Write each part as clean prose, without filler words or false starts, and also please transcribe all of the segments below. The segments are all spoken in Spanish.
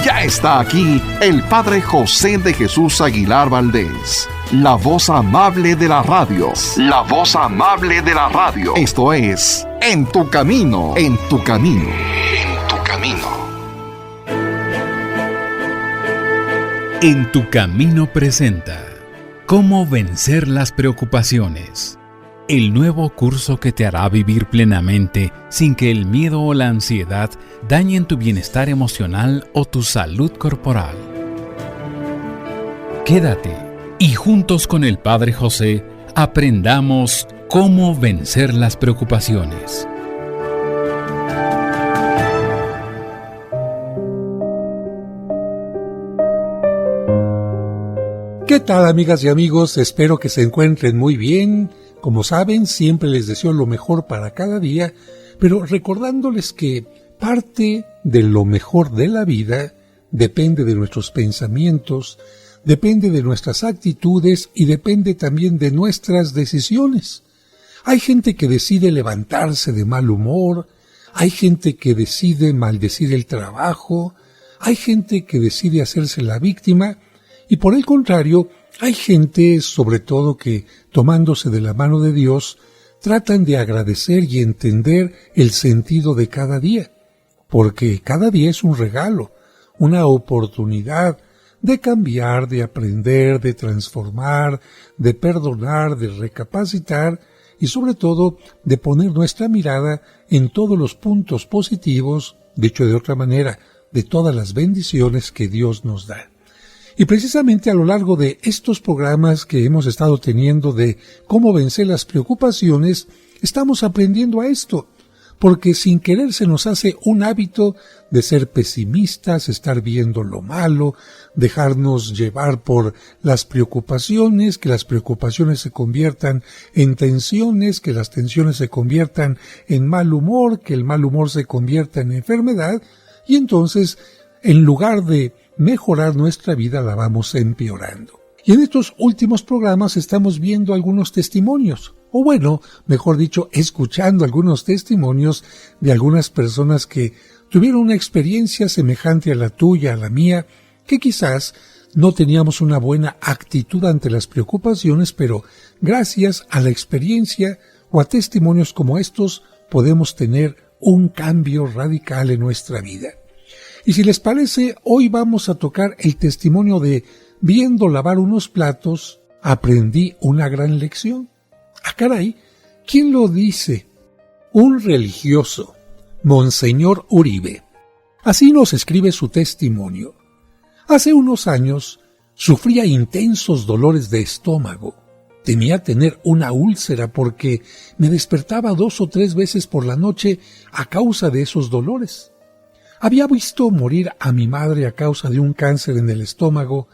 Ya está aquí el Padre José de Jesús Aguilar Valdés, la voz amable de la radio. La voz amable de la radio. Esto es En tu Camino, En tu Camino, En tu Camino. En tu Camino presenta Cómo vencer las preocupaciones. El nuevo curso que te hará vivir plenamente sin que el miedo o la ansiedad dañen tu bienestar emocional o tu salud corporal. Quédate y juntos con el Padre José aprendamos cómo vencer las preocupaciones. ¿Qué tal, amigas y amigos? Espero que se encuentren muy bien. Como saben, siempre les deseo lo mejor para cada día, pero recordándoles que parte de lo mejor de la vida depende de nuestros pensamientos, depende de nuestras actitudes y depende también de nuestras decisiones. Hay gente que decide levantarse de mal humor, hay gente que decide maldecir el trabajo, hay gente que decide hacerse la víctima y por el contrario, hay gente, sobre todo, que, tomándose de la mano de Dios, tratan de agradecer y entender el sentido de cada día, porque cada día es un regalo, una oportunidad de cambiar, de aprender, de transformar, de perdonar, de recapacitar y, sobre todo, de poner nuestra mirada en todos los puntos positivos, dicho de otra manera, de todas las bendiciones que Dios nos da. Y precisamente a lo largo de estos programas que hemos estado teniendo de cómo vencer las preocupaciones, estamos aprendiendo a esto, porque sin querer se nos hace un hábito de ser pesimistas, estar viendo lo malo, dejarnos llevar por las preocupaciones, que las preocupaciones se conviertan en tensiones, que las tensiones se conviertan en mal humor, que el mal humor se convierta en enfermedad, y entonces, en lugar de mejorar nuestra vida, la vamos empeorando. Y en estos últimos programas estamos viendo algunos testimonios, o bueno, mejor dicho, escuchando algunos testimonios de algunas personas que tuvieron una experiencia semejante a la tuya, a la mía, que quizás no teníamos una buena actitud ante las preocupaciones, pero gracias a la experiencia o a testimonios como estos podemos tener un cambio radical en nuestra vida. Y si les parece, hoy vamos a tocar el testimonio de viendo lavar unos platos, aprendí una gran lección. ¡Ah, caray! ¿Quién lo dice? Un religioso, Monseñor Uribe. Así nos escribe su testimonio. Hace unos años sufría intensos dolores de estómago. Temía tener una úlcera porque me despertaba 2 o 3 veces por la noche a causa de esos dolores. Había visto morir a mi madre a causa de un cáncer en el estómago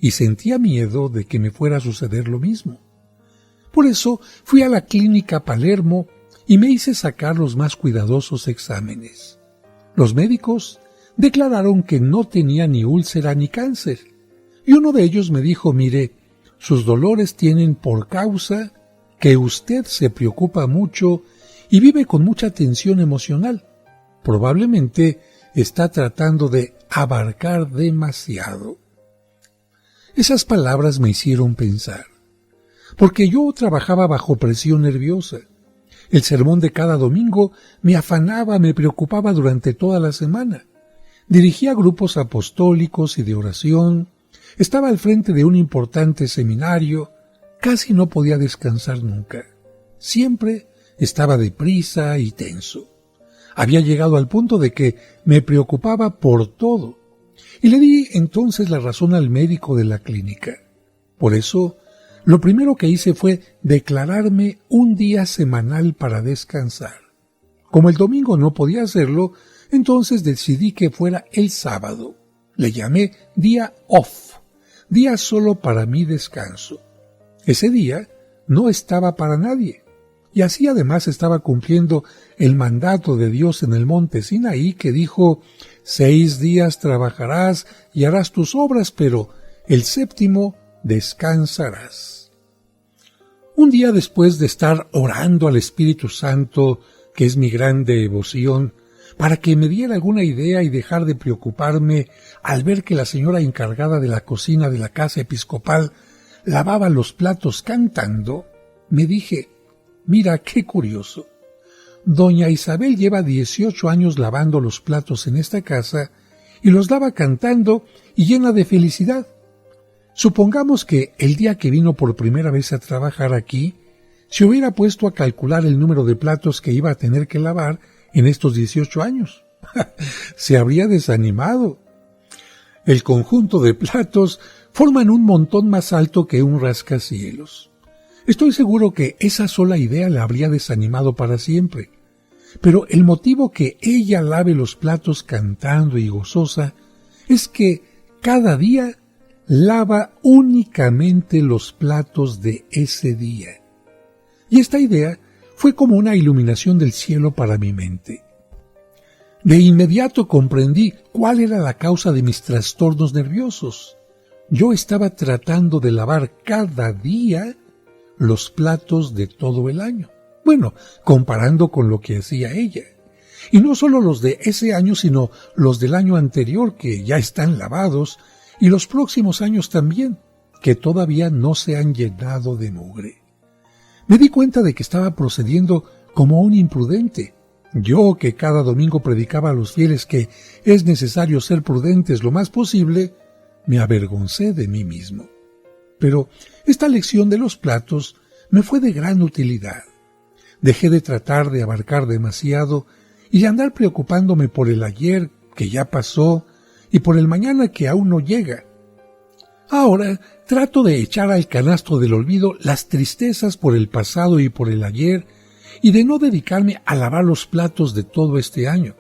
y sentía miedo de que me fuera a suceder lo mismo. Por eso fui a la clínica Palermo y me hice sacar los más cuidadosos exámenes. Los médicos declararon que no tenía ni úlcera ni cáncer, y uno de ellos me dijo: mire, sus dolores tienen por causa que usted se preocupa mucho y vive con mucha tensión emocional. Probablemente está tratando de abarcar demasiado. Esas palabras me hicieron pensar, porque yo trabajaba bajo presión nerviosa. El sermón de cada domingo me afanaba, me preocupaba durante toda la semana. Dirigía grupos apostólicos y de oración, estaba al frente de un importante seminario, casi no podía descansar nunca. Siempre estaba deprisa y tenso. Había llegado al punto de que me preocupaba por todo, y le di entonces la razón al médico de la clínica. Por eso, lo primero que hice fue declararme un día semanal para descansar. Como el domingo no podía hacerlo, entonces decidí que fuera el sábado. Le llamé día off, día solo para mi descanso. Ese día no estaba para nadie. Y así además estaba cumpliendo el mandato de Dios en el monte Sinaí, que dijo: 6 días trabajarás y harás tus obras, pero el 7º descansarás. Un día después de estar orando al Espíritu Santo, que es mi gran devoción, para que me diera alguna idea y dejar de preocuparme al ver que la señora encargada de la cocina de la casa episcopal lavaba los platos cantando, me dije, mira qué curioso. Doña Isabel lleva 18 años lavando los platos en esta casa y los lava cantando y llena de felicidad. Supongamos que el día que vino por primera vez a trabajar aquí, se hubiera puesto a calcular el número de platos que iba a tener que lavar en estos 18 años. Se habría desanimado. El conjunto de platos forman un montón más alto que un rascacielos. Estoy seguro que esa sola idea la habría desanimado para siempre. Pero el motivo que ella lave los platos cantando y gozosa es que cada día lava únicamente los platos de ese día. Y esta idea fue como una iluminación del cielo para mi mente. De inmediato comprendí cuál era la causa de mis trastornos nerviosos. Yo estaba tratando de lavar cada día los platos de todo el año. Bueno, comparando con lo que hacía ella. Y no solo los de ese año, sino los del año anterior, que ya están lavados, y los próximos años también, que todavía no se han llenado de mugre. Me di cuenta de que estaba procediendo como un imprudente. Yo, que cada domingo predicaba a los fieles que es necesario ser prudentes lo más posible, me avergoncé de mí mismo. Pero esta lección de los platos me fue de gran utilidad. Dejé de tratar de abarcar demasiado y de andar preocupándome por el ayer que ya pasó y por el mañana que aún no llega. Ahora trato de echar al canasto del olvido las tristezas por el pasado y por el ayer y de no dedicarme a lavar los platos de todo este año,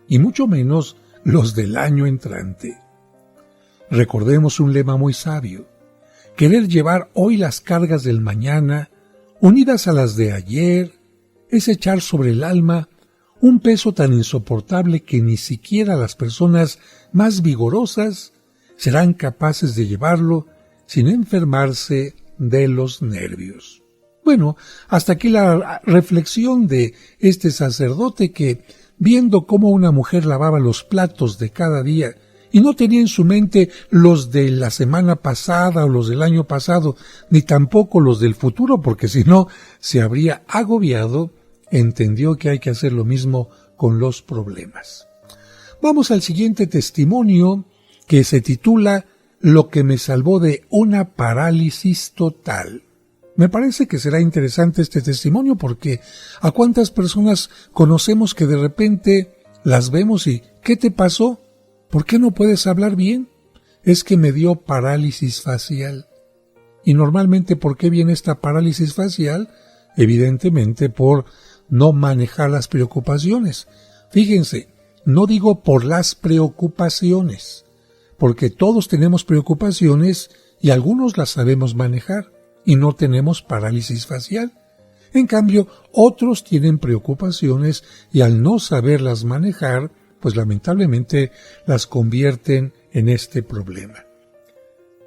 y mucho menos los del año entrante. Recordemos un lema muy sabio: querer llevar hoy las cargas del mañana, unidas a las de ayer, es echar sobre el alma un peso tan insoportable que ni siquiera las personas más vigorosas serán capaces de llevarlo sin enfermarse de los nervios. Bueno, hasta aquí la reflexión de este sacerdote que, viendo cómo una mujer lavaba los platos de cada día y no tenía en su mente los de la semana pasada o los del año pasado, ni tampoco los del futuro, porque si no se habría agobiado, entendió que hay que hacer lo mismo con los problemas. Vamos al siguiente testimonio, que se titula Lo que me salvó de una parálisis total. Me parece que será interesante este testimonio porque ¿a cuántas personas conocemos que de repente las vemos y ¿qué te pasó? ¿Por qué no puedes hablar bien? Es que me dio parálisis facial. Y normalmente, ¿por qué viene esta parálisis facial? Evidentemente por no manejar las preocupaciones. Fíjense, no digo por las preocupaciones, porque todos tenemos preocupaciones y algunos las sabemos manejar y no tenemos parálisis facial. En cambio, otros tienen preocupaciones y al no saberlas manejar, pues lamentablemente las convierten en este problema.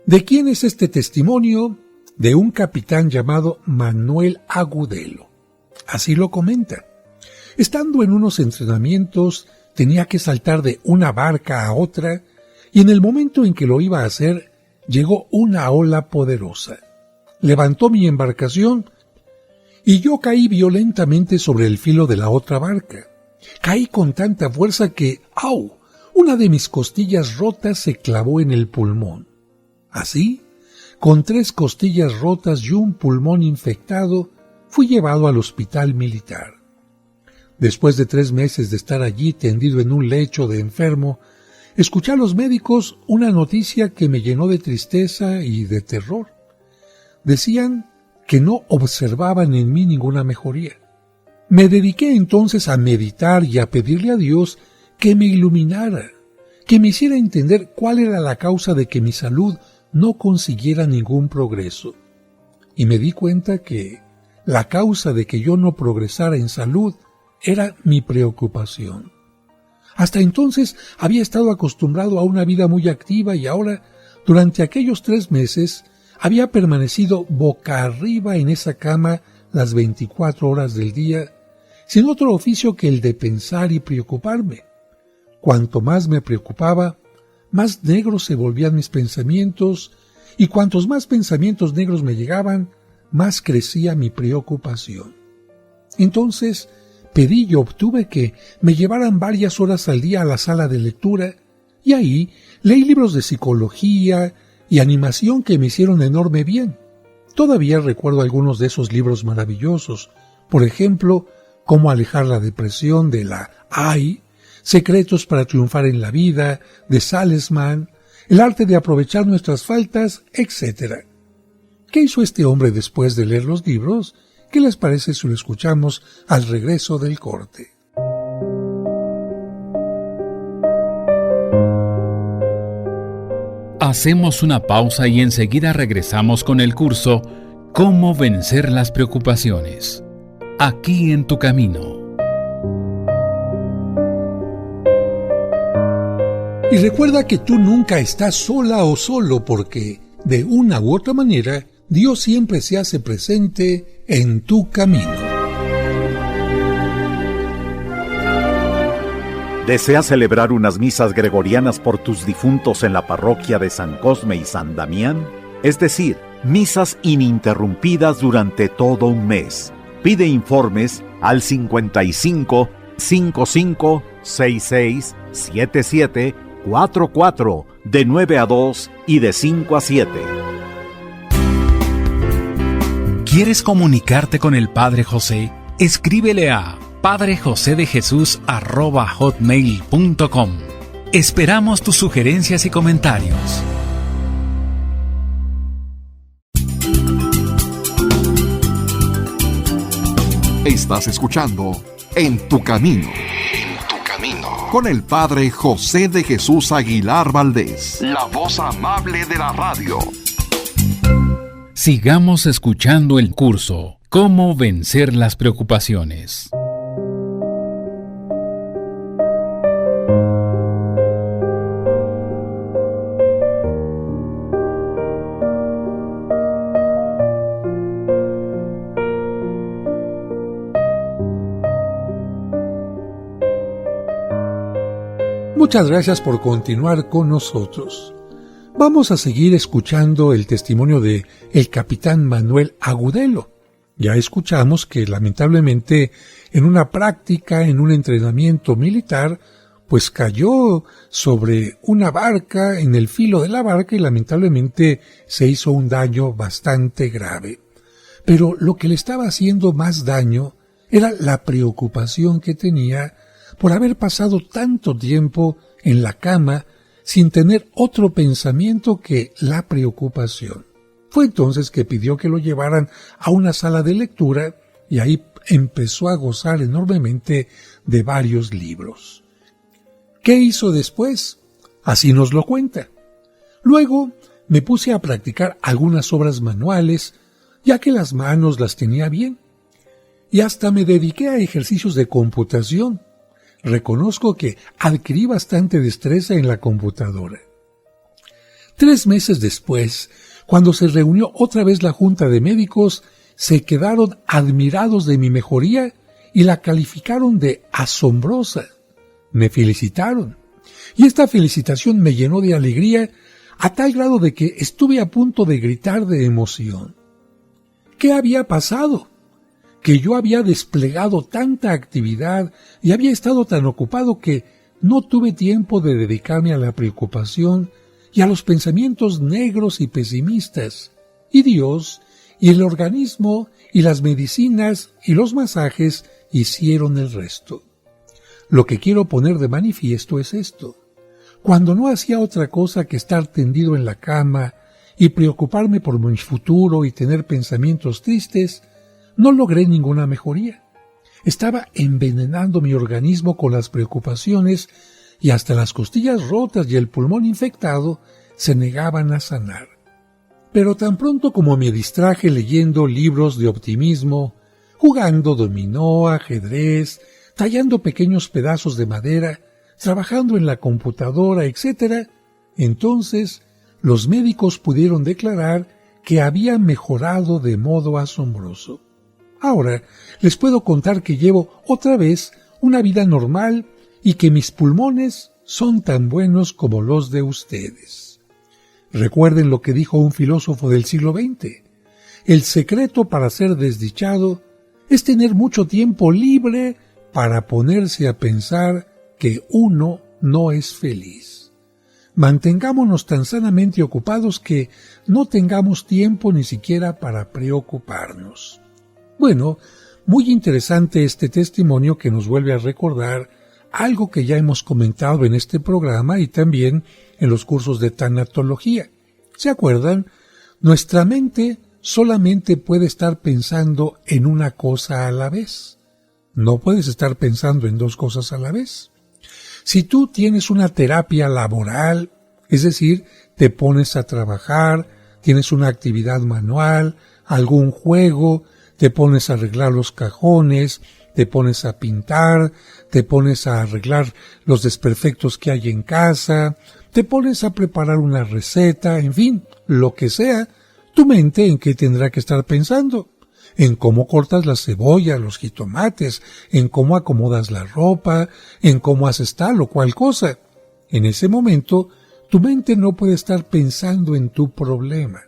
¿De quién es este testimonio? De un capitán llamado Manuel Agudelo. Así lo comenta. Estando en unos entrenamientos, tenía que saltar de una barca a otra, y en el momento en que lo iba a hacer, llegó una ola poderosa. Levantó mi embarcación y yo caí violentamente sobre el filo de la otra barca. Caí con tanta fuerza que, ¡au!, una de mis costillas rotas se clavó en el pulmón. Así, con 3 costillas rotas y un pulmón infectado, fui llevado al hospital militar. Después de 3 meses de estar allí tendido en un lecho de enfermo, escuché a los médicos una noticia que me llenó de tristeza y de terror. Decían que no observaban en mí ninguna mejoría. Me dediqué entonces a meditar y a pedirle a Dios que me iluminara, que me hiciera entender cuál era la causa de que mi salud no consiguiera ningún progreso. Y me di cuenta que la causa de que yo no progresara en salud era mi preocupación. Hasta entonces había estado acostumbrado a una vida muy activa y ahora, durante aquellos 3 meses, había permanecido boca arriba en esa cama las 24 horas del día, sin otro oficio que el de pensar y preocuparme. Cuanto más me preocupaba, más negros se volvían mis pensamientos, y cuantos más pensamientos negros me llegaban, más crecía mi preocupación. Entonces pedí y obtuve que me llevaran varias horas al día a la sala de lectura, y ahí leí libros de psicología y animación que me hicieron enorme bien. Todavía recuerdo algunos de esos libros maravillosos, por ejemplo, Cómo alejar la depresión de la AI, Secretos para triunfar en la vida, de Salesman, El arte de aprovechar nuestras faltas, etc. ¿Qué hizo este hombre después de leer los libros? ¿Qué les parece si lo escuchamos al regreso del corte? Hacemos una pausa y enseguida regresamos con el curso Cómo vencer las preocupaciones. Aquí en tu camino. Y recuerda que tú nunca estás sola o solo porque, de una u otra manera, Dios siempre se hace presente en tu camino. ¿Deseas celebrar unas misas gregorianas por tus difuntos en la parroquia de San Cosme y San Damián? Es decir, misas ininterrumpidas durante todo un mes. Pide informes al 55 55 66 77 44 de 9 a 2 y de 5 a 7. ¿Quieres comunicarte con el Padre José? Escríbele a padrejosedejesus@hotmail.com. Esperamos tus sugerencias y comentarios. Estás escuchando En tu camino. Con el Padre José de Jesús Aguilar Valdés, la voz amable de la radio. Sigamos escuchando el curso Cómo vencer las preocupaciones. Muchas gracias por continuar con nosotros. Vamos a seguir escuchando el testimonio de el capitán Manuel Agudelo. Ya escuchamos que lamentablemente en una práctica, en un entrenamiento militar, pues cayó sobre una barca, en el filo de la barca, y lamentablemente se hizo un daño bastante grave. Pero lo que le estaba haciendo más daño era la preocupación que tenía por haber pasado tanto tiempo en la cama sin tener otro pensamiento que la preocupación. Fue entonces que pidió que lo llevaran a una sala de lectura y ahí empezó a gozar enormemente de varios libros. ¿Qué hizo después? Así nos lo cuenta. Luego me puse a practicar algunas obras manuales, ya que las manos las tenía bien, y hasta me dediqué a ejercicios de computación. Reconozco que adquirí bastante destreza en la computadora. 3 meses después, cuando se reunió otra vez la junta de médicos, se quedaron admirados de mi mejoría y la calificaron de asombrosa. Me felicitaron, y esta felicitación me llenó de alegría a tal grado de que estuve a punto de gritar de emoción. ¿Qué había pasado? Que yo había desplegado tanta actividad y había estado tan ocupado que no tuve tiempo de dedicarme a la preocupación y a los pensamientos negros y pesimistas, y Dios, y el organismo, y las medicinas, y los masajes hicieron el resto. Lo que quiero poner de manifiesto es esto. Cuando no hacía otra cosa que estar tendido en la cama y preocuparme por mi futuro y tener pensamientos tristes, no logré ninguna mejoría. Estaba envenenando mi organismo con las preocupaciones y hasta las costillas rotas y el pulmón infectado se negaban a sanar. Pero tan pronto como me distraje leyendo libros de optimismo, jugando dominó, ajedrez, tallando pequeños pedazos de madera, trabajando en la computadora, etc., entonces los médicos pudieron declarar que había mejorado de modo asombroso. Ahora les puedo contar que llevo otra vez una vida normal y que mis pulmones son tan buenos como los de ustedes. Recuerden lo que dijo un filósofo del siglo XX. El secreto para ser desdichado es tener mucho tiempo libre para ponerse a pensar que uno no es feliz. Mantengámonos tan sanamente ocupados que no tengamos tiempo ni siquiera para preocuparnos. Bueno, muy interesante este testimonio que nos vuelve a recordar algo que ya hemos comentado en este programa y también en los cursos de tanatología. ¿Se acuerdan? Nuestra mente solamente puede estar pensando en una cosa a la vez. No puedes estar pensando en dos cosas a la vez. Si tú tienes una terapia laboral, es decir, te pones a trabajar, tienes una actividad manual, algún juego, te pones a arreglar los cajones, te pones a pintar, te pones a arreglar los desperfectos que hay en casa, te pones a preparar una receta, en fin, lo que sea, tu mente en qué tendrá que estar pensando. En cómo cortas la cebolla, los jitomates, en cómo acomodas la ropa, en cómo haces tal o cual cosa. En ese momento, tu mente no puede estar pensando en tu problema.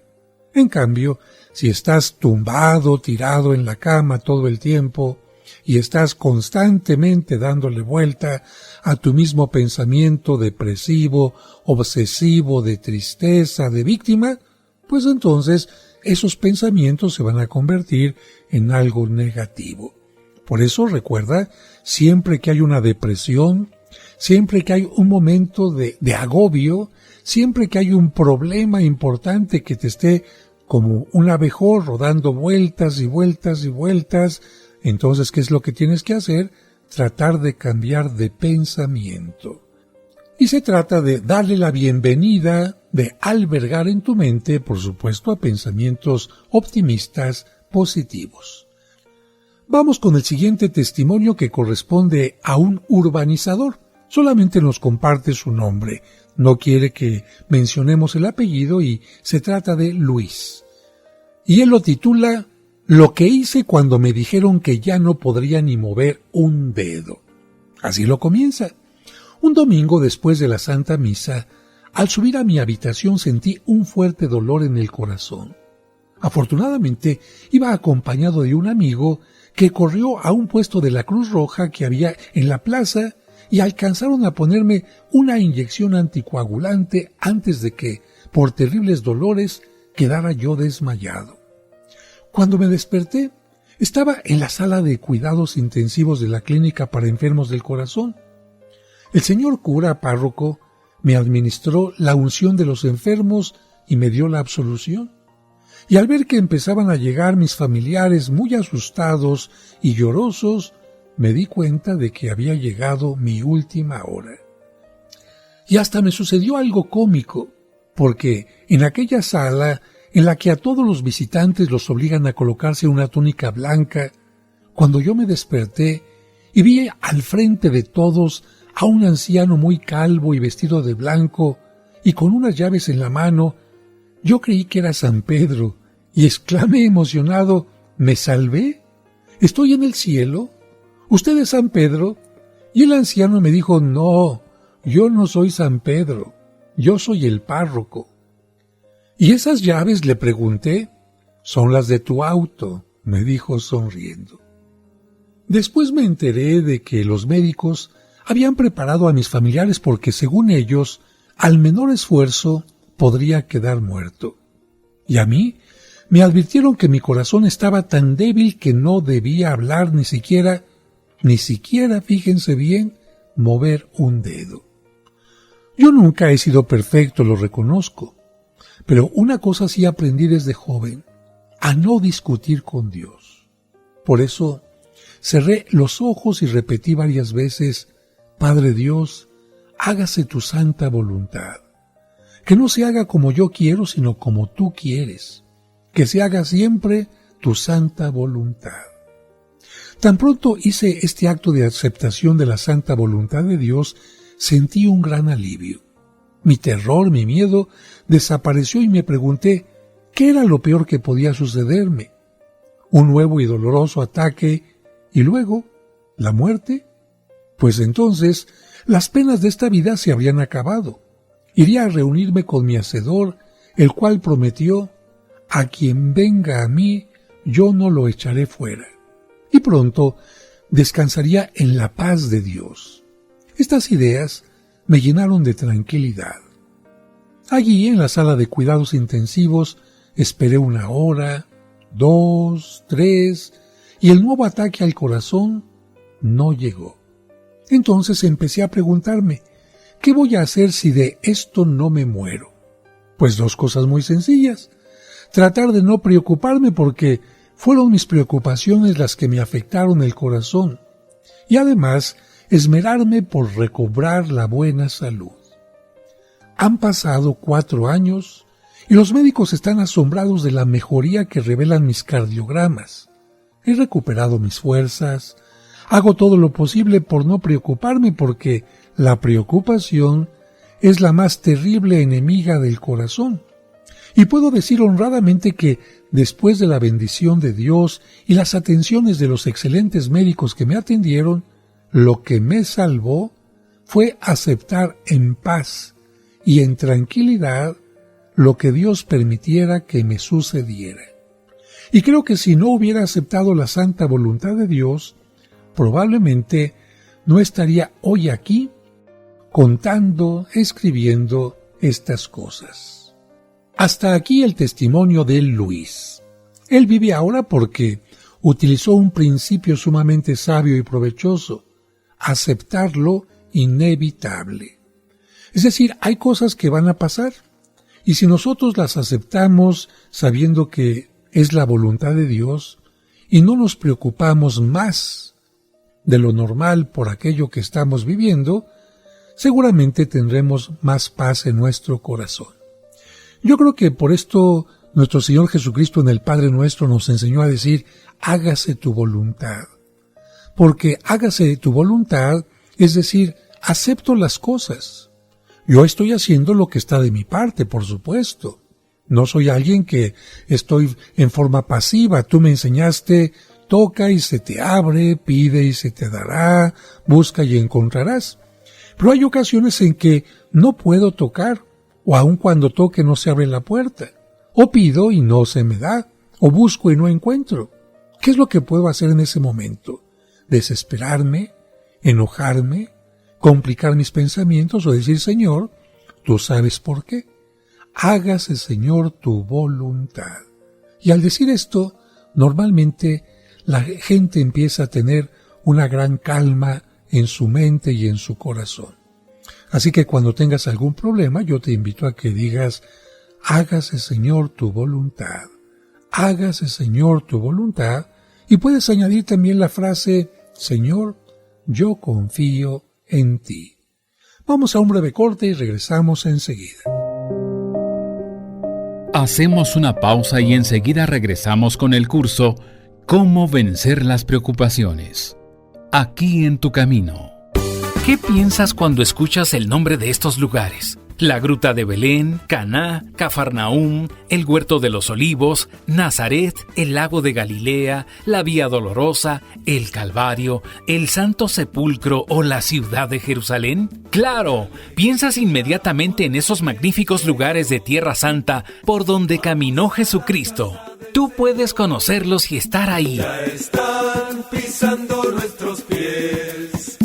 En cambio, si estás tumbado, tirado en la cama todo el tiempo, y estás constantemente dándole vuelta a tu mismo pensamiento depresivo, obsesivo, de tristeza, de víctima, pues entonces esos pensamientos se van a convertir en algo negativo. Por eso recuerda, siempre que hay una depresión, siempre que hay un momento de agobio, siempre que hay un problema importante que te esté como un abejorro dando vueltas y vueltas y vueltas, entonces, ¿qué es lo que tienes que hacer? Tratar de cambiar de pensamiento. Y se trata de darle la bienvenida, de albergar en tu mente, por supuesto, a pensamientos optimistas, positivos. Vamos con el siguiente testimonio que corresponde a un urbanizador. Solamente nos comparte su nombre. No quiere que mencionemos el apellido y se trata de Luis. Y él lo titula Lo que hice cuando me dijeron que ya no podría ni mover un dedo. Así lo comienza. Un domingo después de la Santa Misa, al subir a mi habitación sentí un fuerte dolor en el corazón. Afortunadamente, iba acompañado de un amigo que corrió a un puesto de la Cruz Roja que había en la plaza y alcanzaron a ponerme una inyección anticoagulante antes de que, por terribles dolores, quedara yo desmayado. Cuando me desperté, estaba en la sala de cuidados intensivos de la clínica para enfermos del corazón. El señor cura párroco me administró la unción de los enfermos y me dio la absolución. Y al ver que empezaban a llegar mis familiares muy asustados y llorosos, me di cuenta de que había llegado mi última hora. Y hasta me sucedió algo cómico, porque en aquella sala en la que a todos los visitantes los obligan a colocarse una túnica blanca, cuando yo me desperté y vi al frente de todos a un anciano muy calvo y vestido de blanco y con unas llaves en la mano, yo creí que era San Pedro y exclamé emocionado, ¿me salvé? ¿Estoy en el cielo? ¿Usted es San Pedro? Y el anciano me dijo, no, yo no soy San Pedro, yo soy el párroco. ¿Y esas llaves? Le pregunté. Son las de tu auto, me dijo sonriendo. Después me enteré de que los médicos habían preparado a mis familiares porque, según ellos, al menor esfuerzo podría quedar muerto. Y a mí me advirtieron que mi corazón estaba tan débil que no debía hablar ni siquiera, fíjense bien, mover un dedo. Yo nunca he sido perfecto, lo reconozco, pero una cosa sí aprendí desde joven, a no discutir con Dios. Por eso cerré los ojos y repetí varias veces, Padre Dios, hágase tu santa voluntad. Que no se haga como yo quiero, sino como tú quieres. Que se haga siempre tu santa voluntad. Tan pronto hice este acto de aceptación de la santa voluntad de Dios, sentí un gran alivio. Mi terror, mi miedo, desapareció y me pregunté, ¿qué era lo peor que podía sucederme? ¿Un nuevo y doloroso ataque y luego la muerte? Pues entonces Las penas de esta vida se habrían acabado. Iría a reunirme con mi Hacedor, el cual prometió: a quien venga a mí, yo no lo echaré fuera. Y pronto descansaría en la paz de Dios. Estas ideas me llenaron de tranquilidad. Allí, en la sala de cuidados intensivos, esperé 1 hora, 2, 3, y el nuevo ataque al corazón no llegó. Entonces empecé a preguntarme, ¿qué voy a hacer si de esto no me muero? Pues 2 cosas muy sencillas. Tratar de no preocuparme porque fueron mis preocupaciones las que me afectaron el corazón. Y además, esmerarme por recobrar la buena salud. Han pasado 4 años y los médicos están asombrados de la mejoría que revelan mis cardiogramas. He recuperado mis fuerzas. Hago todo lo posible por no preocuparme porque la preocupación es la más terrible enemiga del corazón. Y puedo decir honradamente que, después de la bendición de Dios y las atenciones de los excelentes médicos que me atendieron, lo que me salvó fue aceptar en paz y en tranquilidad lo que Dios permitiera que me sucediera. Y creo que si no hubiera aceptado la santa voluntad de Dios, probablemente no estaría hoy aquí contando, escribiendo estas cosas. Hasta aquí el testimonio de Luis. Él vive ahora porque utilizó un principio sumamente sabio y provechoso: aceptar lo inevitable. Es decir, hay cosas que van a pasar, y si nosotros las aceptamos sabiendo que es la voluntad de Dios y no nos preocupamos más de lo normal por aquello que estamos viviendo, seguramente tendremos más paz en nuestro corazón. Yo creo que por esto nuestro Señor Jesucristo en el Padre Nuestro nos enseñó a decir: hágase tu voluntad. Porque hágase tu voluntad, es decir, acepto las cosas. Yo estoy haciendo lo que está de mi parte, por supuesto. No soy alguien que estoy en forma pasiva. Tú me enseñaste: toca y se te abre, pide y se te dará, busca y encontrarás. Pero hay ocasiones en que no puedo tocar, o aun cuando toque no se abre la puerta, o pido y no se me da, o busco y no encuentro. ¿Qué es lo que puedo hacer en ese momento? ¿Desesperarme? ¿Enojarme? ¿Complicar mis pensamientos? ¿O decir: Señor, tú sabes por qué? Hágase, Señor, tu voluntad. Y al decir esto, normalmente la gente empieza a tener una gran calma en su mente y en su corazón. Así que cuando tengas algún problema, yo te invito a que digas: hágase, Señor, tu voluntad. Hágase, Señor, tu voluntad. Y puedes añadir también la frase: Señor, yo confío en ti. Vamos a un breve corte y regresamos enseguida. Hacemos una pausa y enseguida regresamos con el curso Cómo vencer las preocupaciones. Aquí en tu camino. ¿Qué piensas cuando escuchas el nombre de estos lugares? La Gruta de Belén, Caná, Cafarnaúm, el Huerto de los Olivos, Nazaret, el Lago de Galilea, la Vía Dolorosa, el Calvario, el Santo Sepulcro o la ciudad de Jerusalén. ¡Claro! Piensas inmediatamente en esos magníficos lugares de Tierra Santa por donde caminó Jesucristo. Tú puedes conocerlos y estar ahí. Ya están pisando nuestros pies,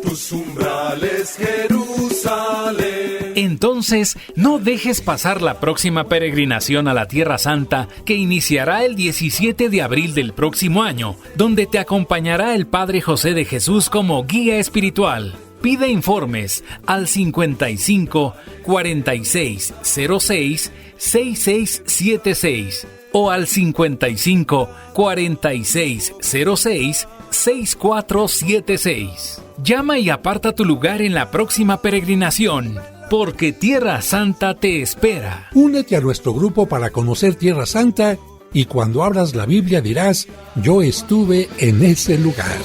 tus umbrales, Jerusalén. Entonces, no dejes pasar la próxima peregrinación a la Tierra Santa, que iniciará el 17 de abril del próximo año, donde te acompañará el Padre José de Jesús como guía espiritual. Pide informes al 55 46 06 6676 o al 55 46 06 6476. Llama y aparta tu lugar en la próxima peregrinación, porque Tierra Santa te espera. Únete a nuestro grupo para conocer Tierra Santa y cuando abras la Biblia dirás: yo estuve en ese lugar.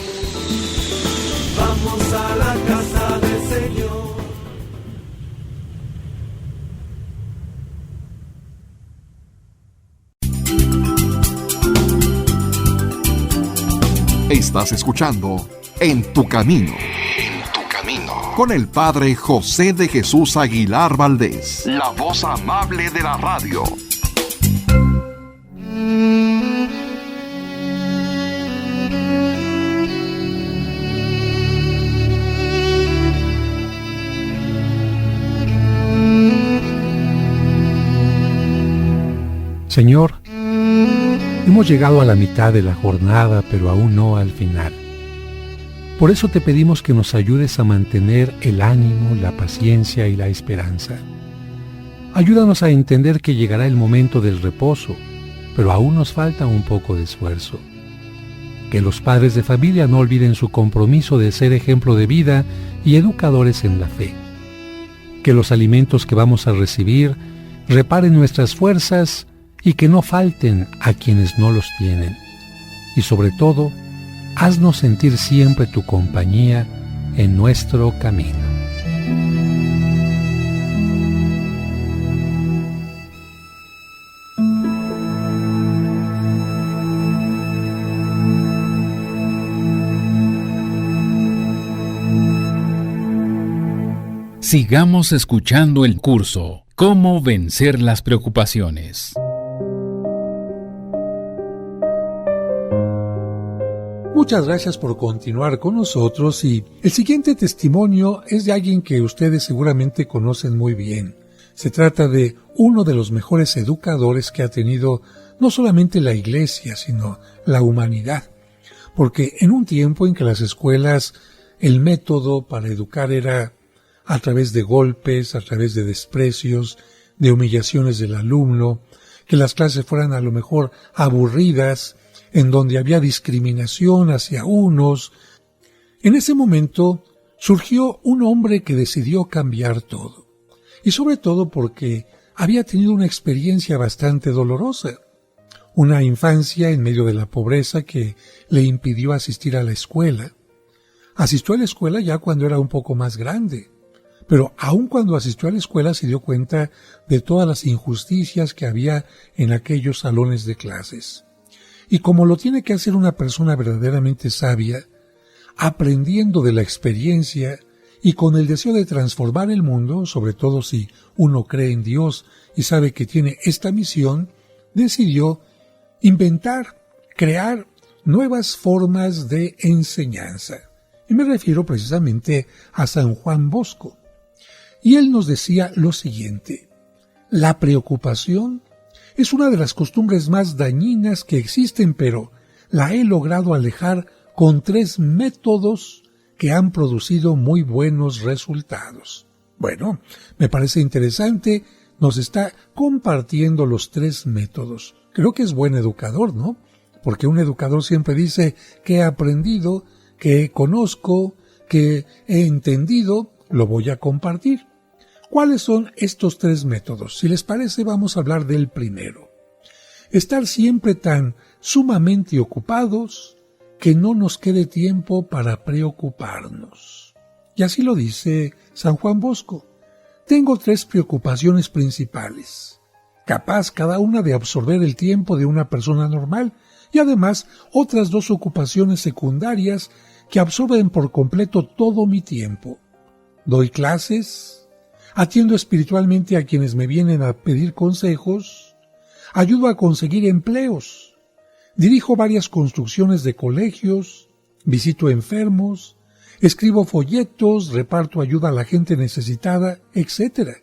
Vamos a la casa del Señor. Estás escuchando En tu Camino. camino. Con el Padre José de Jesús Aguilar Valdés, la voz amable de la radio. Señor, hemos llegado a la mitad de la jornada, pero aún no al final. Por eso te pedimos que nos ayudes a mantener el ánimo, la paciencia y la esperanza. Ayúdanos a entender que llegará el momento del reposo, pero aún nos falta un poco de esfuerzo. Que los padres de familia no olviden su compromiso de ser ejemplo de vida y educadores en la fe. Que los alimentos que vamos a recibir reparen nuestras fuerzas y que no falten a quienes no los tienen. Y sobre todo, haznos sentir siempre tu compañía en nuestro camino. Sigamos escuchando el curso ¿Cómo vencer las preocupaciones? Muchas gracias por continuar con nosotros y el siguiente testimonio es de alguien que ustedes seguramente conocen muy bien. Se trata de uno de los mejores educadores que ha tenido no solamente la Iglesia, sino la humanidad. Porque en un tiempo en que las escuelas, el método para educar era a través de golpes, a través de desprecios, de humillaciones del alumno, que las clases fueran a lo mejor aburridas, en donde había discriminación hacia unos. En ese momento surgió un hombre que decidió cambiar todo, y sobre todo porque había tenido una experiencia bastante dolorosa, una infancia en medio de la pobreza que le impidió asistir a la escuela. Asistió a la escuela ya cuando era un poco más grande, pero aun cuando asistió a la escuela se dio cuenta de todas las injusticias que había en aquellos salones de clases. Y como lo tiene que hacer una persona verdaderamente sabia, aprendiendo de la experiencia y con el deseo de transformar el mundo, sobre todo si uno cree en Dios y sabe que tiene esta misión, decidió inventar, crear nuevas formas de enseñanza. Y me refiero precisamente a San Juan Bosco. Y él nos decía lo siguiente: la preocupación es una de las costumbres más dañinas que existen, pero la he logrado alejar con 3 métodos que han producido muy buenos resultados. Bueno, me parece interesante, nos está compartiendo los 3 métodos. Creo que es buen educador, ¿no? Porque un educador siempre dice que he aprendido, que conozco, que he entendido, lo voy a compartir. ¿Cuáles son estos 3 métodos? Si les parece, vamos a hablar del primero. Estar siempre tan sumamente ocupados que no nos quede tiempo para preocuparnos. Y así lo dice San Juan Bosco. Tengo 3 preocupaciones principales, capaz cada una de absorber el tiempo de una persona normal, y además otras 2 ocupaciones secundarias que absorben por completo todo mi tiempo. Doy clases, atiendo espiritualmente a quienes me vienen a pedir consejos, ayudo a conseguir empleos, dirijo varias construcciones de colegios, visito enfermos, escribo folletos, reparto ayuda a la gente necesitada, etc.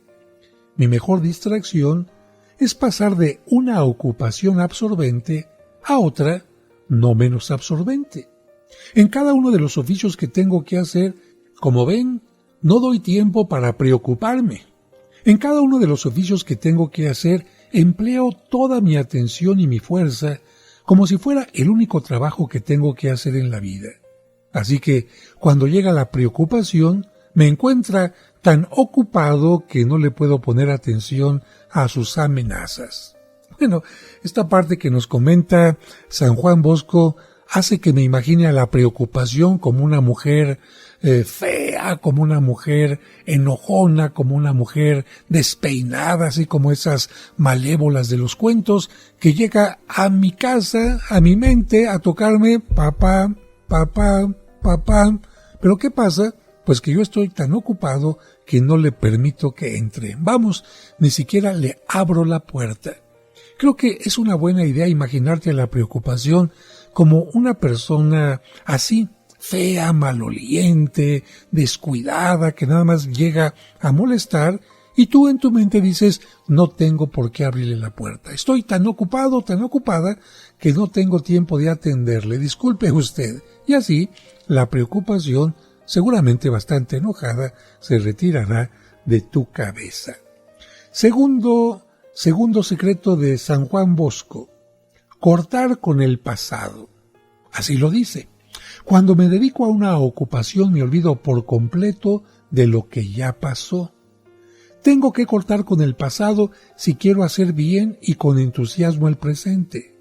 Mi mejor distracción es pasar de una ocupación absorbente a otra no menos absorbente. En cada uno de los oficios que tengo que hacer, como ven, no doy tiempo para preocuparme. En cada uno de los oficios que tengo que hacer, empleo toda mi atención y mi fuerza como si fuera el único trabajo que tengo que hacer en la vida. Así que, cuando llega la preocupación, me encuentra tan ocupado que no le puedo poner atención a sus amenazas. Bueno, esta parte que nos comenta San Juan Bosco hace que me imagine a la preocupación como una mujer fea, como una mujer enojona, como una mujer despeinada, así como esas malévolas de los cuentos, que llega a mi casa, a mi mente, a tocarme, papá, papá, papá. Pero ¿qué pasa? Pues que yo estoy tan ocupado que no le permito que entre. Vamos, ni siquiera le abro la puerta. Creo que es una buena idea imaginarte a la preocupación como una persona así, fea, maloliente, descuidada, que nada más llega a molestar, y tú en tu mente dices, no tengo por qué abrirle la puerta. Estoy tan ocupado, tan ocupada, que no tengo tiempo de atenderle. Disculpe usted. Y así, la preocupación, seguramente bastante enojada, se retirará de tu cabeza. Segundo secreto de San Juan Bosco: cortar con el pasado. Así lo dice. Cuando me dedico a una ocupación me olvido por completo de lo que ya pasó. Tengo que cortar con el pasado si quiero hacer bien y con entusiasmo el presente.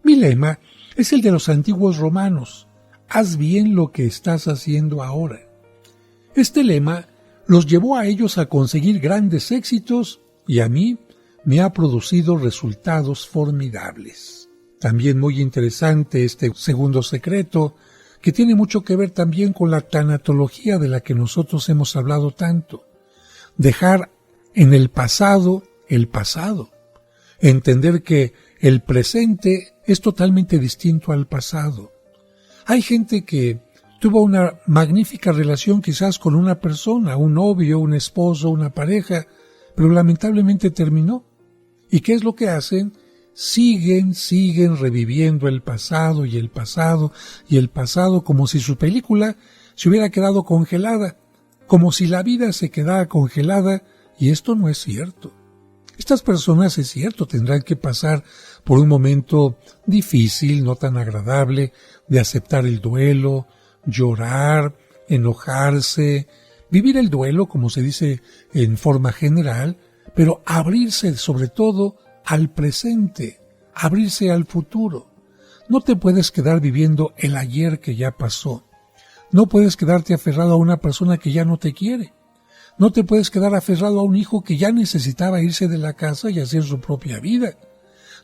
Mi lema es el de los antiguos romanos: haz bien lo que estás haciendo ahora. Este lema los llevó a ellos a conseguir grandes éxitos y a mí me ha producido resultados formidables. También muy interesante este segundo secreto, que tiene mucho que ver también con la tanatología de la que nosotros hemos hablado tanto. Dejar en el pasado. Entender que el presente es totalmente distinto al pasado. Hay gente que tuvo una magnífica relación quizás con una persona, un novio, un esposo, una pareja, pero lamentablemente terminó. ¿Y qué es lo que hacen? Siguen reviviendo el pasado y el pasado y el pasado, como si su película se hubiera quedado congelada, como si la vida se quedara congelada, y esto no es cierto. Estas personas, es cierto, tendrán que pasar por un momento difícil, no tan agradable, de aceptar el duelo, llorar, enojarse, vivir el duelo, como se dice en forma general, pero abrirse sobre todo al presente, abrirse al futuro. No te puedes quedar viviendo el ayer que ya pasó. No puedes quedarte aferrado a una persona que ya no te quiere. No te puedes quedar aferrado a un hijo que ya necesitaba irse de la casa y hacer su propia vida.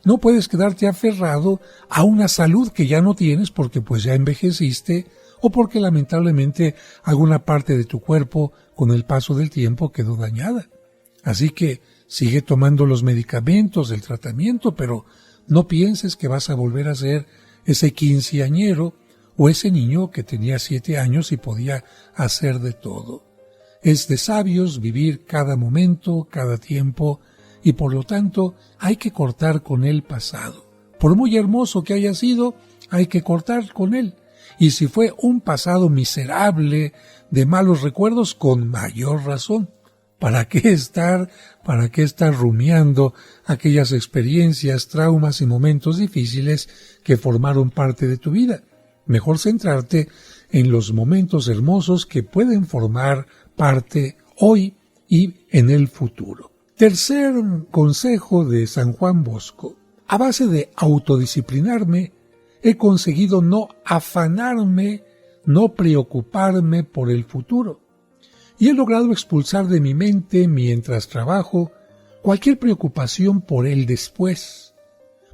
No puedes quedarte aferrado a una salud que ya no tienes porque pues ya envejeciste o porque lamentablemente alguna parte de tu cuerpo con el paso del tiempo quedó dañada. Así que sigue tomando los medicamentos del tratamiento, pero no pienses que vas a volver a ser ese quinceañero o ese niño que tenía 7 años y podía hacer de todo. Es de sabios vivir cada momento, cada tiempo, y por lo tanto hay que cortar con el pasado. Por muy hermoso que haya sido, hay que cortar con él. Y si fue un pasado miserable, de malos recuerdos, con mayor razón. ¿Para qué estar rumiando aquellas experiencias, traumas y momentos difíciles que formaron parte de tu vida? Mejor centrarte en los momentos hermosos que pueden formar parte hoy y en el futuro. Tercer consejo de San Juan Bosco: a base de autodisciplinarme, he conseguido no afanarme, no preocuparme por el futuro. Y he logrado expulsar de mi mente, mientras trabajo, cualquier preocupación por el después.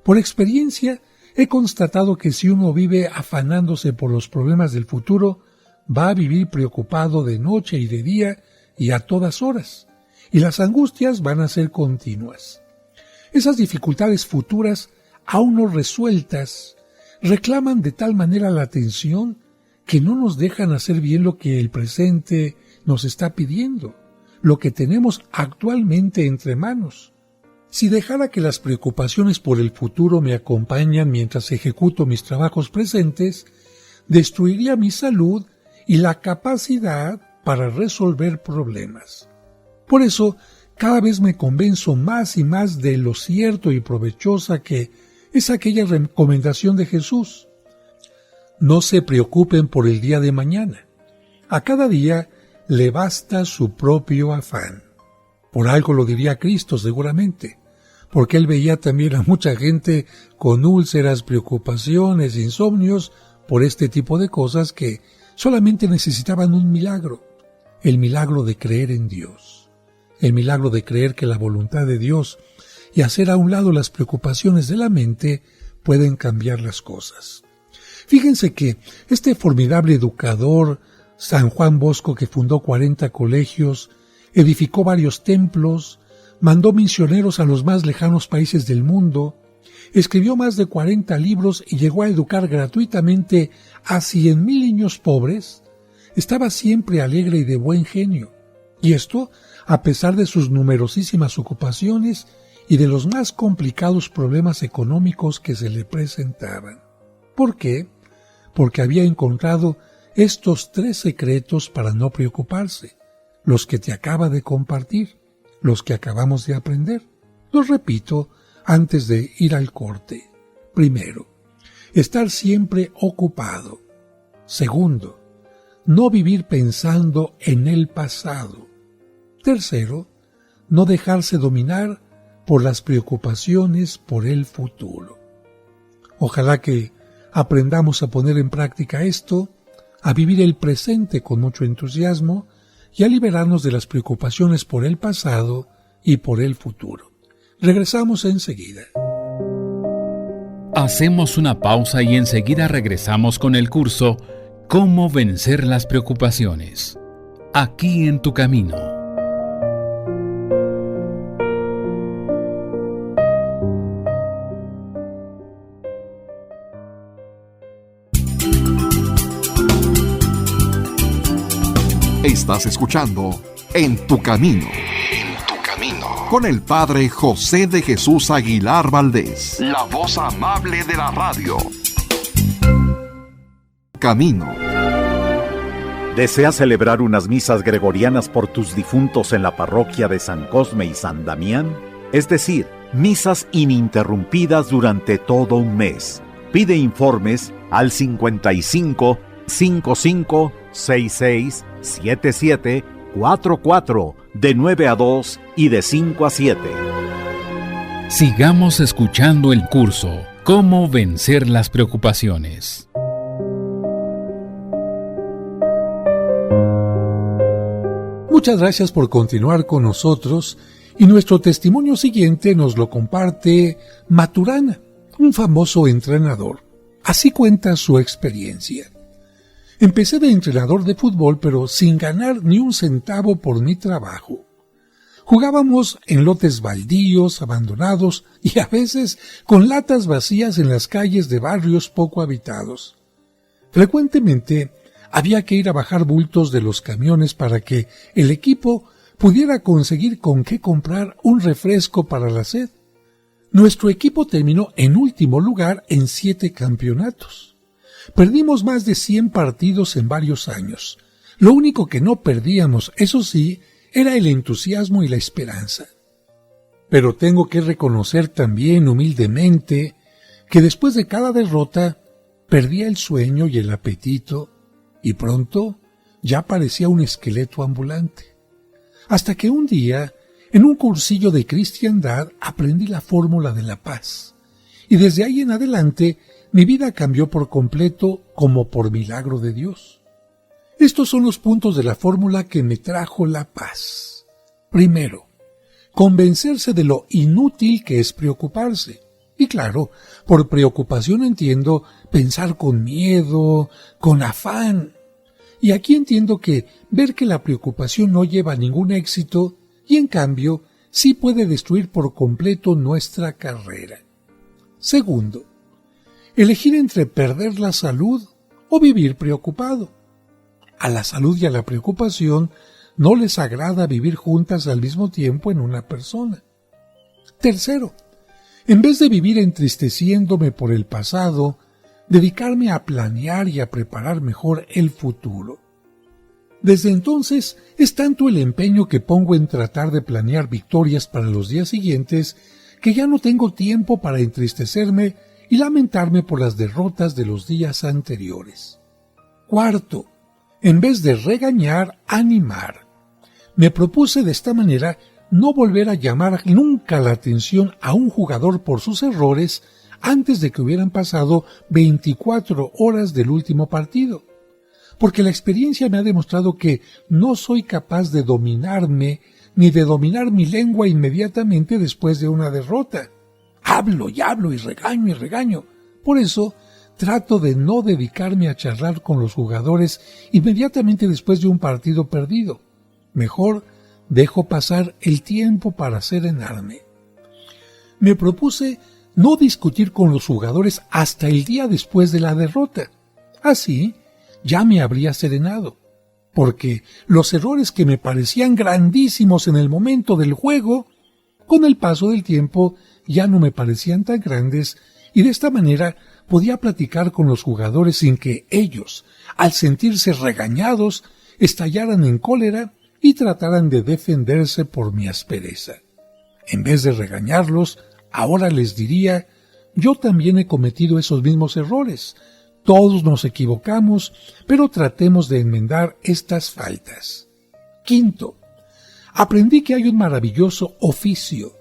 Por experiencia, he constatado que si uno vive afanándose por los problemas del futuro, va a vivir preocupado de noche y de día y a todas horas, y las angustias van a ser continuas. Esas dificultades futuras, aún no resueltas, reclaman de tal manera la atención que no nos dejan hacer bien lo que el presente nos está pidiendo, lo que tenemos actualmente entre manos. Si dejara que las preocupaciones por el futuro me acompañan mientras ejecuto mis trabajos presentes, destruiría mi salud y la capacidad para resolver problemas. Por eso, cada vez me convenzo más y más de lo cierto y provechosa que es aquella recomendación de Jesús: no se preocupen por el día de mañana. A cada día le basta su propio afán. Por algo lo diría Cristo seguramente, porque él veía también a mucha gente con úlceras, preocupaciones, insomnios, por este tipo de cosas que solamente necesitaban un milagro, el milagro de creer en Dios, el milagro de creer que la voluntad de Dios y hacer a un lado las preocupaciones de la mente pueden cambiar las cosas. Fíjense que este formidable educador San Juan Bosco, que fundó 40 colegios, edificó varios templos, mandó misioneros a los más lejanos países del mundo, escribió más de 40 libros y llegó a educar gratuitamente a 100,000 niños pobres, estaba siempre alegre y de buen genio. Y esto a pesar de sus numerosísimas ocupaciones y de los más complicados problemas económicos que se le presentaban. ¿Por qué? Porque había encontrado estos 3 secretos para no preocuparse, los que te acaba de compartir, los que acabamos de aprender. Los repito antes de ir al corte. Primero, estar siempre ocupado. Segundo, no vivir pensando en el pasado. Tercero, no dejarse dominar por las preocupaciones por el futuro. Ojalá que aprendamos a poner en práctica esto, a vivir el presente con mucho entusiasmo y a liberarnos de las preocupaciones por el pasado y por el futuro. Regresamos enseguida. Hacemos una pausa y enseguida regresamos con el curso Cómo vencer las preocupaciones. Aquí en tu camino. Estás escuchando En tu camino. Con el Padre José de Jesús Aguilar Valdés, la voz amable de la radio. Camino. ¿Deseas celebrar unas misas gregorianas por tus difuntos en la parroquia de San Cosme y San Damián? Es decir, misas ininterrumpidas durante todo un mes. Pide informes al 55 55 66 77 44 de 9 a 2 y de 5 a 7. Sigamos escuchando el curso Cómo vencer las preocupaciones. Muchas gracias por continuar con nosotros y nuestro testimonio siguiente nos lo comparte Maturana, un famoso entrenador. Así cuenta su experiencia. Empecé de entrenador de fútbol, pero sin ganar ni un centavo por mi trabajo. Jugábamos en lotes baldíos, abandonados y a veces con latas vacías en las calles de barrios poco habitados. Frecuentemente había que ir a bajar bultos de los camiones para que el equipo pudiera conseguir con qué comprar un refresco para la sed. Nuestro equipo terminó en último lugar en 7 campeonatos. Perdimos más de 100 partidos en varios años. Lo único que no perdíamos, eso sí, era el entusiasmo y la esperanza. Pero tengo que reconocer también humildemente que después de cada derrota perdía el sueño y el apetito y pronto ya parecía un esqueleto ambulante. Hasta que un día, en un cursillo de cristiandad, aprendí la fórmula de la paz. Y desde ahí en adelante mi vida cambió por completo como por milagro de Dios. Estos son los puntos de la fórmula que me trajo la paz. Primero, convencerse de lo inútil que es preocuparse. Y claro, por preocupación entiendo pensar con miedo, con afán. Y aquí entiendo que ver que la preocupación no lleva a ningún éxito y en cambio sí puede destruir por completo nuestra carrera. Segundo, elegir entre perder la salud o vivir preocupado. A la salud y a la preocupación no les agrada vivir juntas al mismo tiempo en una persona. Tercero, en vez de vivir entristeciéndome por el pasado, dedicarme a planear y a preparar mejor el futuro. Desde entonces es tanto el empeño que pongo en tratar de planear victorias para los días siguientes que ya no tengo tiempo para entristecerme y lamentarme por las derrotas de los días anteriores. Cuarto, en vez de regañar, animar. Me propuse de esta manera no volver a llamar nunca la atención a un jugador por sus errores antes de que hubieran pasado 24 horas del último partido, porque la experiencia me ha demostrado que no soy capaz de dominarme ni de dominar mi lengua inmediatamente después de una derrota. Hablo y regaño. Por eso trato de no dedicarme a charlar con los jugadores inmediatamente después de un partido perdido. Mejor dejo pasar el tiempo para serenarme. Me propuse no discutir con los jugadores hasta el día después de la derrota. Así ya me habría serenado, porque los errores que me parecían grandísimos en el momento del juego, con el paso del tiempo ya no me parecían tan grandes, y de esta manera podía platicar con los jugadores sin que ellos, al sentirse regañados, estallaran en cólera y trataran de defenderse por mi aspereza. En vez de regañarlos, ahora les diría: yo también he cometido esos mismos errores. Todos nos equivocamos, pero tratemos de enmendar estas faltas. Quinto, aprendí que hay un maravilloso oficio: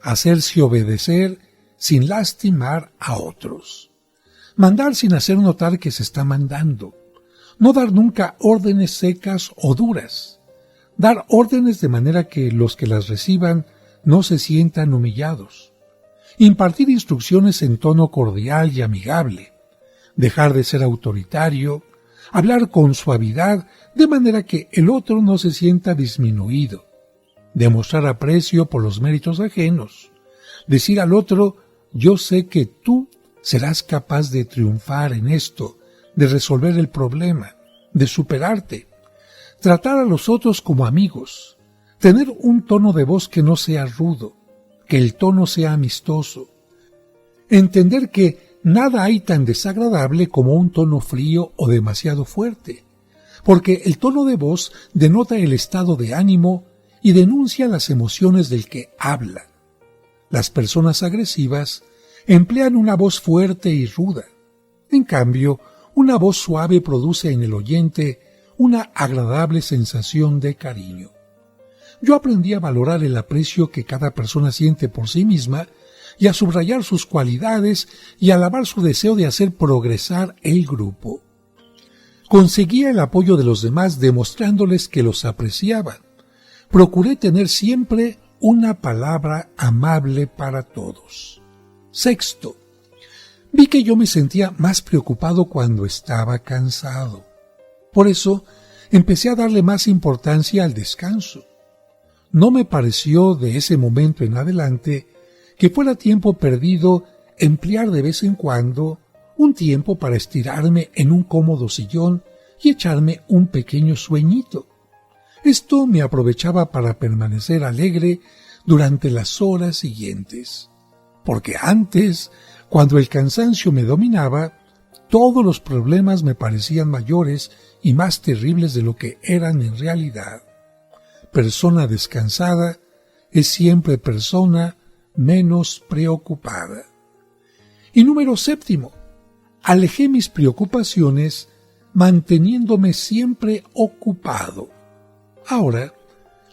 hacerse obedecer sin lastimar a otros. Mandar sin hacer notar que se está mandando. No dar nunca órdenes secas o duras. Dar órdenes de manera que los que las reciban no se sientan humillados. Impartir instrucciones en tono cordial y amigable. Dejar de ser autoritario. Hablar con suavidad de manera que el otro no se sienta disminuido. Demostrar aprecio por los méritos ajenos. Decir al otro: yo sé que tú serás capaz de triunfar en esto, de resolver el problema, de superarte. Tratar a los otros como amigos. Tener un tono de voz que no sea rudo, que el tono sea amistoso. Entender que nada hay tan desagradable como un tono frío o demasiado fuerte, porque el tono de voz denota el estado de ánimo y denuncia las emociones del que habla. Las personas agresivas emplean una voz fuerte y ruda. En cambio, una voz suave produce en el oyente una agradable sensación de cariño. Yo aprendí a valorar el aprecio que cada persona siente por sí misma y a subrayar sus cualidades y alabar su deseo de hacer progresar el grupo. Conseguía el apoyo de los demás demostrándoles que los apreciaba. Procuré tener siempre una palabra amable para todos. Sexto, vi que yo me sentía más preocupado cuando estaba cansado. Por eso, empecé a darle más importancia al descanso. No me pareció de ese momento en adelante que fuera tiempo perdido emplear de vez en cuando un tiempo para estirarme en un cómodo sillón y echarme un pequeño sueñito. Esto me aprovechaba para permanecer alegre durante las horas siguientes, porque antes, cuando el cansancio me dominaba, todos los problemas me parecían mayores y más terribles de lo que eran en realidad. Persona descansada es siempre persona menos preocupada. Y número 7, alejé mis preocupaciones manteniéndome siempre ocupado. Ahora,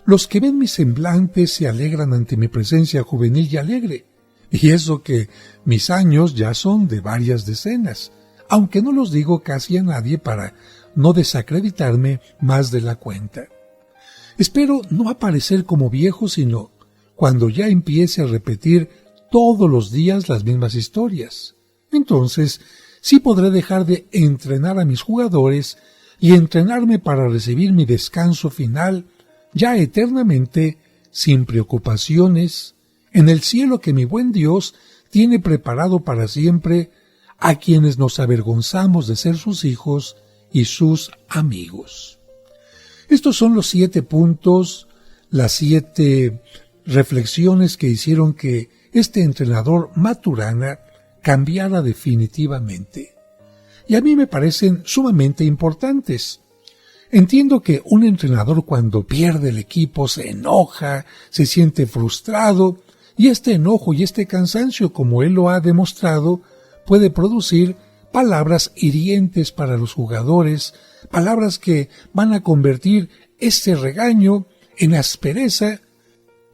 los que ven mi semblante se alegran ante mi presencia juvenil y alegre, y eso que mis años ya son de varias decenas, aunque no los digo casi a nadie para no desacreditarme más de la cuenta. Espero no aparecer como viejo, sino cuando ya empiece a repetir todos los días las mismas historias. Entonces, sí podré dejar de entrenar a mis jugadores y entrenarme para recibir mi descanso final, ya eternamente, sin preocupaciones, en el cielo que mi buen Dios tiene preparado para siempre a quienes nos avergonzamos de ser sus hijos y sus amigos. Estos son los 7 puntos, las 7 reflexiones que hicieron que este entrenador Maturana cambiara definitivamente. Y a mí me parecen sumamente importantes. Entiendo que un entrenador cuando pierde el equipo se enoja, se siente frustrado, y este enojo y este cansancio, como él lo ha demostrado, puede producir palabras hirientes para los jugadores, palabras que van a convertir este regaño en aspereza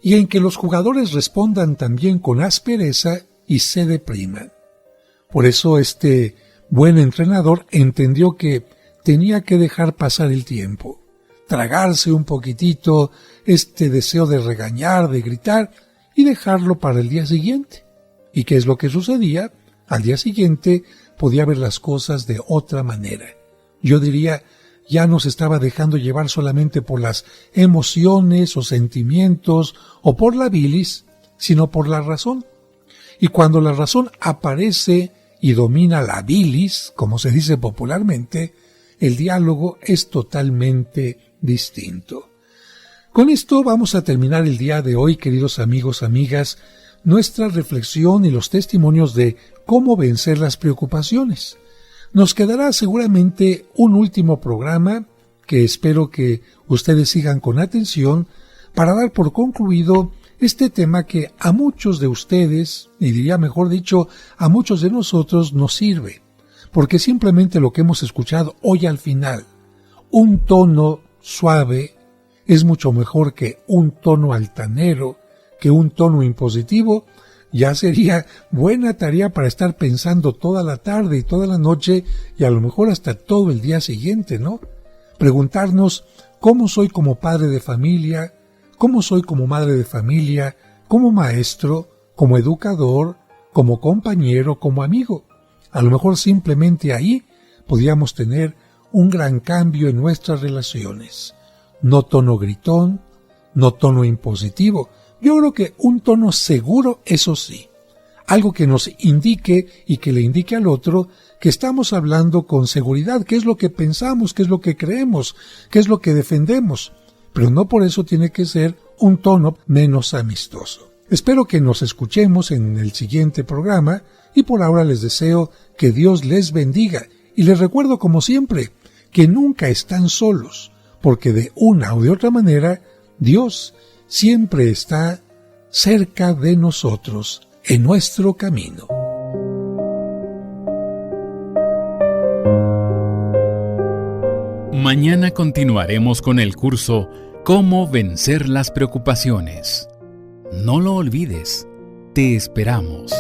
y en que los jugadores respondan también con aspereza y se depriman. Por eso este buen entrenador entendió que tenía que dejar pasar el tiempo, tragarse un poquitito este deseo de regañar, de gritar y dejarlo para el día siguiente. ¿Y qué es lo que sucedía? Al día siguiente, podía ver las cosas de otra manera. Yo diría, ya no se estaba dejando llevar solamente por las emociones o sentimientos o por la bilis, sino por la razón. Y cuando la razón aparece y domina la bilis, como se dice popularmente, el diálogo es totalmente distinto. Con esto vamos a terminar el día de hoy, queridos amigos, amigas, nuestra reflexión y los testimonios de cómo vencer las preocupaciones. Nos quedará seguramente un último programa que espero que ustedes sigan con atención para dar por concluido este tema que a muchos de ustedes, y diría mejor dicho, a muchos de nosotros nos sirve, porque simplemente lo que hemos escuchado hoy al final, un tono suave, es mucho mejor que un tono altanero, que un tono impositivo. Ya sería buena tarea para estar pensando toda la tarde y toda la noche y a lo mejor hasta todo el día siguiente, ¿no? Preguntarnos cómo soy como padre de familia, cómo soy como madre de familia, como maestro, como educador, como compañero, como amigo. A lo mejor simplemente ahí podríamos tener un gran cambio en nuestras relaciones. No tono gritón, no tono impositivo. Yo creo que un tono seguro, eso sí. Algo que nos indique y que le indique al otro que estamos hablando con seguridad, qué es lo que pensamos, qué es lo que creemos, qué es lo que defendemos. Pero no por eso tiene que ser un tono menos amistoso. Espero que nos escuchemos en el siguiente programa y por ahora les deseo que Dios les bendiga. Y les recuerdo como siempre que nunca están solos, porque de una o de otra manera Dios siempre está cerca de nosotros, en nuestro camino. Mañana continuaremos con el curso Cómo vencer las preocupaciones. No lo olvides, te esperamos.